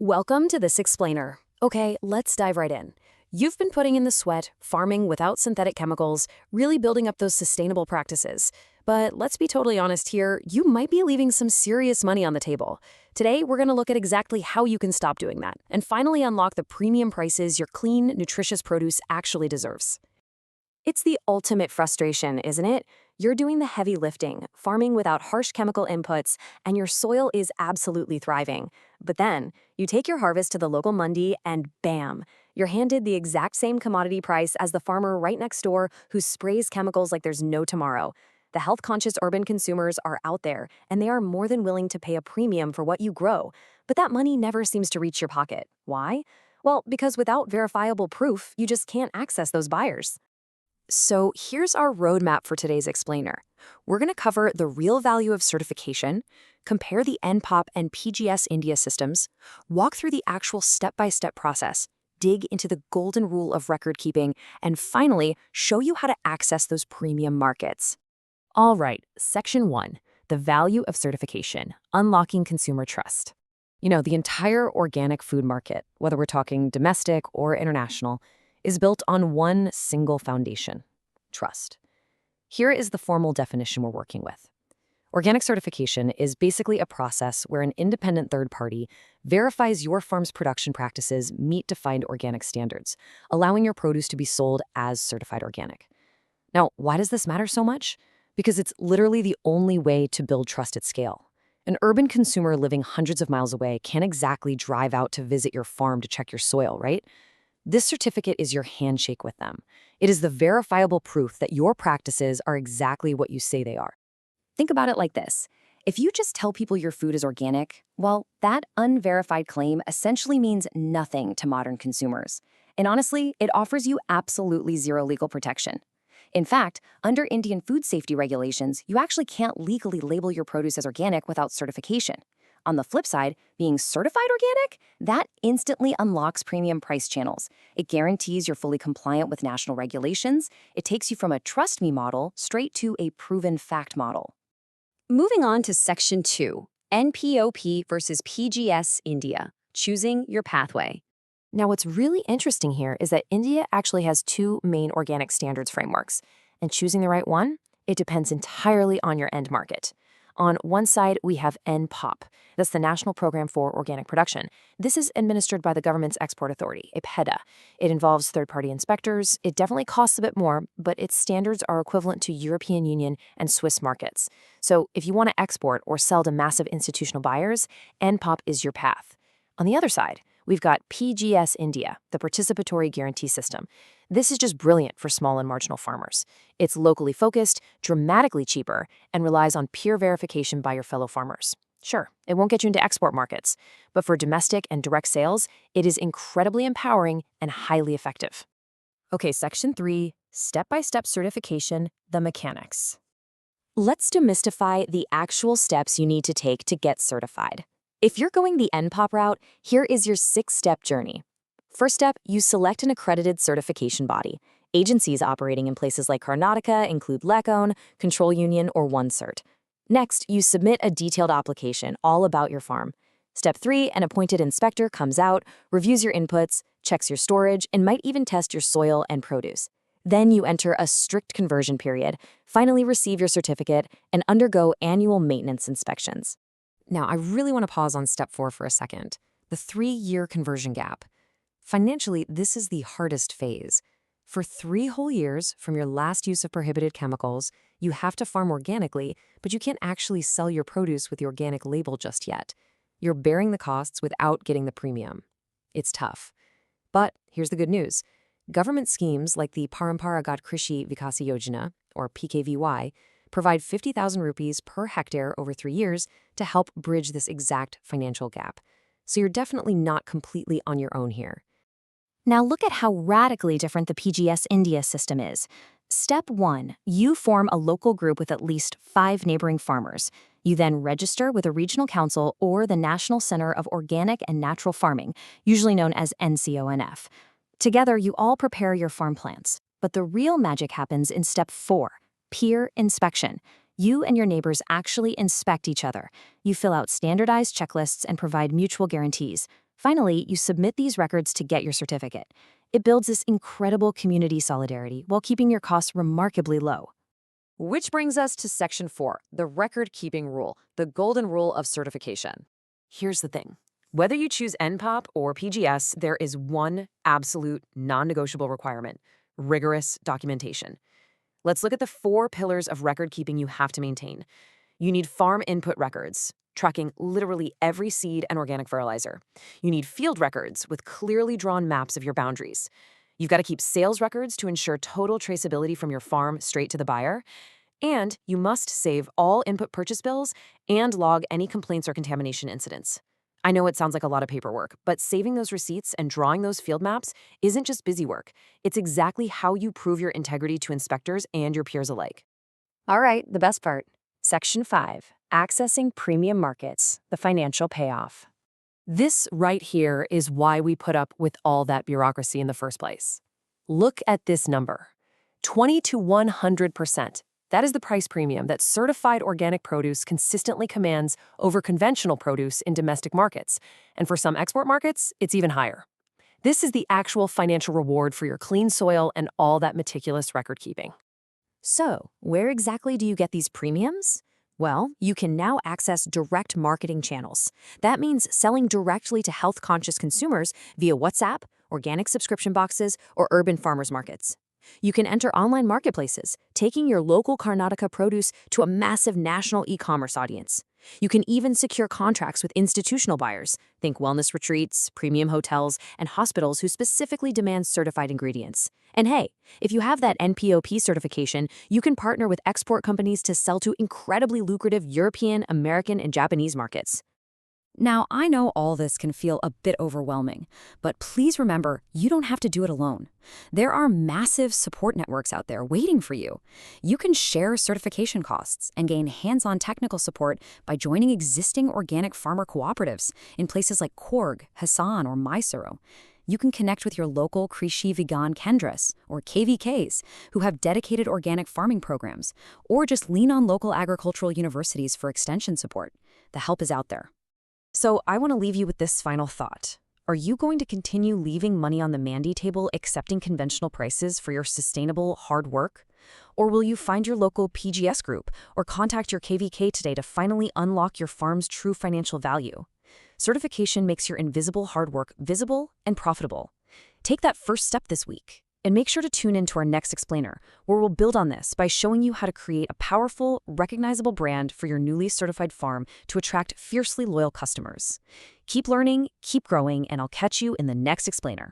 Welcome to this explainer. Okay, let's dive right in. You've been putting in the sweat, farming without synthetic chemicals, really building up those sustainable practices. But let's be totally honest here, you might be leaving some serious money on the table. Today, we're going to look at exactly how you can stop doing that and finally unlock the premium prices your clean, nutritious produce actually deserves. It's the ultimate frustration, isn't it? You're doing the heavy lifting, farming without harsh chemical inputs, and your soil is absolutely thriving. But then, you take your harvest to the local mandi and bam, you're handed the exact same commodity price as the farmer right next door who sprays chemicals like there's no tomorrow. The health-conscious urban consumers are out there, and they are more than willing to pay a premium for what you grow. But that money never seems to reach your pocket. Why? Well, because without verifiable proof, you just can't access those buyers. So here's our roadmap for today's explainer. We're going to cover the real value of certification, compare the NPOP and PGS India systems, walk through the actual step-by-step process, dig into the golden rule of record keeping, and finally, show you how to access those premium markets. All right, Section 1, the value of certification, unlocking consumer trust. The entire organic food market, whether we're talking domestic or international, is built on one single foundation: trust. Here is the formal definition we're working with. Organic certification is basically a process where an independent third party verifies your farm's production practices meet defined organic standards, allowing your produce to be sold as certified organic. Now, why does this matter so much? Because it's literally the only way to build trust at scale. An urban consumer living hundreds of miles away can't exactly drive out to visit your farm to check your soil, right? This certificate is your handshake with them. It is the verifiable proof that your practices are exactly what you say they are. Think about it like this. If you just tell people your food is organic, well, that unverified claim essentially means nothing to modern consumers. And honestly, it offers you absolutely zero legal protection. In fact, under Indian food safety regulations, you actually can't legally label your produce as organic without certification. On the flip side, being certified organic, that instantly unlocks premium price channels. It guarantees you're fully compliant with national regulations. It takes you from a trust me model straight to a proven fact model. Moving on to Section 2, NPOP versus PGS India, choosing your pathway. Now, what's really interesting here is that India actually has two main organic standards frameworks, and choosing the right one, it depends entirely on your end market. On one side, we have NPOP. That's the National Program for Organic Production. This is administered by the government's export authority, a PEDA. It involves third-party inspectors. It definitely costs a bit more, but its standards are equivalent to European Union and Swiss markets. So if you want to export or sell to massive institutional buyers, NPOP is your path. On the other side, we've got PGS India, the Participatory Guarantee System. This is just brilliant for small and marginal farmers. It's locally focused, dramatically cheaper, and relies on peer verification by your fellow farmers. Sure, it won't get you into export markets, but for domestic and direct sales, it is incredibly empowering and highly effective. Okay, Section 3, step-by-step certification, the mechanics. Let's demystify the actual steps you need to take to get certified. If you're going the NPOP route, here is your 6-step journey. First step, you select an accredited certification body. Agencies operating in places like Karnataka include LECON, Control Union, or OneCert. Next, you submit a detailed application all about your farm. Step 3, an appointed inspector comes out, reviews your inputs, checks your storage, and might even test your soil and produce. Then you enter a strict conversion period, finally receive your certificate, and undergo annual maintenance inspections. Now, I really want to pause on step 4 for a second, the 3-year conversion gap. Financially, this is the hardest phase. For 3 whole years from your last use of prohibited chemicals, you have to farm organically, but you can't actually sell your produce with the organic label just yet. You're bearing the costs without getting the premium. It's tough. But here's the good news. Government schemes like the Paramparagat Krishi Vikasi Yojana, or PKVY, provide 50,000 rupees per hectare over 3 years to help bridge this exact financial gap. So you're definitely not completely on your own here. Now look at how radically different the PGS India system is. Step 1, you form a local group with at least 5 neighboring farmers. You then register with a regional council or the National Center of Organic and Natural Farming, usually known as NCONF. Together, you all prepare your farm plans. But the real magic happens in step 4, peer inspection. You and your neighbors actually inspect each other. You fill out standardized checklists and provide mutual guarantees. Finally, you submit these records to get your certificate. It builds this incredible community solidarity while keeping your costs remarkably low. Which brings us to Section 4, the record-keeping rule, the golden rule of certification. Here's the thing. Whether you choose NPOP or PGS, there is one absolute non-negotiable requirement: rigorous documentation. Let's look at the 4 pillars of record-keeping you have to maintain. You need farm input records, tracking literally every seed and organic fertilizer. You need field records with clearly drawn maps of your boundaries. You've got to keep sales records to ensure total traceability from your farm straight to the buyer. And you must save all input purchase bills and log any complaints or contamination incidents. I know it sounds like a lot of paperwork, but saving those receipts and drawing those field maps isn't just busy work. It's exactly how you prove your integrity to inspectors and your peers alike. All right, the best part. Section 5, accessing premium markets, the financial payoff. This right here is why we put up with all that bureaucracy in the first place. Look at this number, 20 to 100%. That is the price premium that certified organic produce consistently commands over conventional produce in domestic markets, and for some export markets, it's even higher. This is the actual financial reward for your clean soil and all that meticulous record keeping. So, where exactly do you get these premiums? Well, you can now access direct marketing channels. That means selling directly to health-conscious consumers via WhatsApp, organic subscription boxes, or urban farmers markets. You can enter online marketplaces, taking your local Karnataka produce to a massive national e-commerce audience. You can even secure contracts with institutional buyers, think wellness retreats, premium hotels, and hospitals who specifically demand certified ingredients. And hey, if you have that NPOP certification, you can partner with export companies to sell to incredibly lucrative European, American, and Japanese markets. Now, I know all this can feel a bit overwhelming, but please remember, you don't have to do it alone. There are massive support networks out there waiting for you. You can share certification costs and gain hands-on technical support by joining existing organic farmer cooperatives in places like Korg, Hassan, or Mysuru. You can connect with your local Krishi Vigan Kendras, or KVKs, who have dedicated organic farming programs, or just lean on local agricultural universities for extension support. The help is out there. So I want to leave you with this final thought. Are you going to continue leaving money on the Mandy table accepting conventional prices for your sustainable, hard work? Or will you find your local PGS group or contact your KVK today to finally unlock your farm's true financial value? Certification makes your invisible hard work visible and profitable. Take that first step this week. And make sure to tune in to our next explainer, where we'll build on this by showing you how to create a powerful, recognizable brand for your newly certified farm to attract fiercely loyal customers. Keep learning, keep growing, and I'll catch you in the next explainer.